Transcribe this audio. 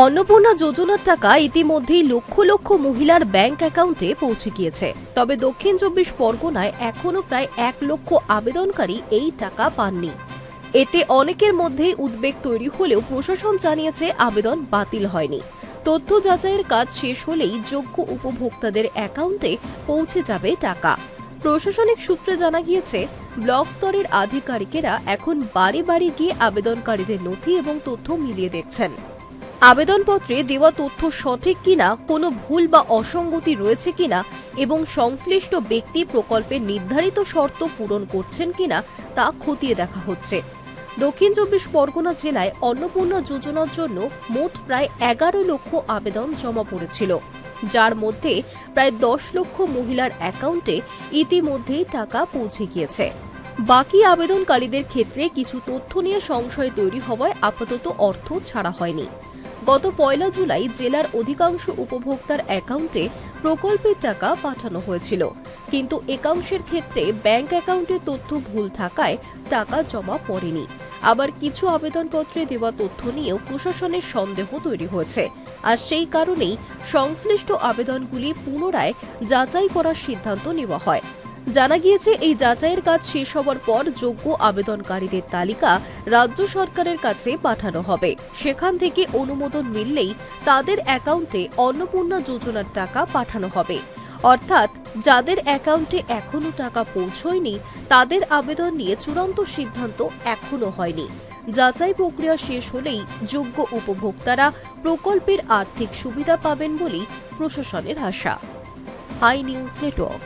অন্নপূর্ণা যোজনার টাকা ইতিমধ্যেই লক্ষ লক্ষ মহিলার ব্যাংক অ্যাকাউন্টে পৌঁছে গিয়েছে। তবে দক্ষিণ চব্বিশ পরগনায় এখনো প্রায় 1 লক্ষ আবেদনকারী এই টাকা পাননি। এতে অনেকের মধ্যেই উদ্বেগ তৈরি হলেও প্রশাসন জানিয়েছে আবেদন বাতিল হয়নি। তথ্য যাচাইয়ের কাজ শেষ হলেই যোগ্য উপভোক্তাদের অ্যাকাউন্টে পৌঁছে যাবে টাকা। প্রশাসনিক সূত্রে জানা গিয়েছে, ব্লক স্তরের আধিকারিকেরা এখন বাড়ি বাড়ি গিয়ে আবেদনকারীদের নথি এবং তথ্য মিলিয়ে দেখছেন। আবেদনপত্রে দেওয়া তথ্য সঠিক কিনা, কোনো ভুল বা অসঙ্গতি রয়েছে কিনা এবং সংশ্লিষ্ট ব্যক্তি প্রকল্পের নির্ধারিত শর্ত পূরণ করছেন কিনা তা খতিয়ে দেখা হচ্ছে। দক্ষিণ চব্বিশ পরগনা জেলায় অন্নপূর্ণা যোজনার জন্য মোট প্রায় 11 লক্ষ আবেদন জমা পড়েছিল, যার মধ্যে প্রায় 10 লক্ষ মহিলার অ্যাকাউন্টে ইতিমধ্যেই টাকা পৌঁছে গিয়েছে। বাকি আবেদনকারীদের ক্ষেত্রে কিছু তথ্য নিয়ে সংশয় তৈরি হওয়ায় আপাতত অর্থ ছাড়া হয়নি। গত 1 জুলাই জেলার অধিকাংশ উপভোক্তার অ্যাকাউন্টে প্রকল্পের টাকা পাঠানো হয়েছিল, কিন্তু একাংশের ক্ষেত্রে ব্যাংক অ্যাকাউন্টের তথ্য ভুল থাকায় টাকা জমা পড়েনি। আবার কিছু আবেদনপত্রে দেওয়া তথ্য নিয়েও প্রশাসনের সন্দেহ তৈরি হয়েছে, আর সেই কারণেই সংশ্লিষ্ট আবেদনগুলি পুনরায় যাচাই করার সিদ্ধান্ত নেওয়া হয়। জানা গিয়েছে, এই যাচাইয়ের কাজ শেষ হওয়ার পর যোগ্য আবেদনকারীদের তালিকা রাজ্য সরকারের কাছে পাঠানো হবে। সেখান থেকে অনুমোদন মিললেই তাদের অ্যাকাউন্টে অন্নপূর্ণা যোজনার টাকা পাঠানো হবে। অর্থাৎ যাদের অ্যাকাউন্টে এখনো টাকা পৌঁছয়নি তাদের আবেদন নিয়ে চূড়ান্ত সিদ্ধান্ত এখনো হয়নি। যাচাই প্রক্রিয়া শেষ হলেই যোগ্য উপভোক্তারা প্রকল্পের আর্থিক সুবিধা পাবেন বলেই প্রশাসনের আশা। High news network.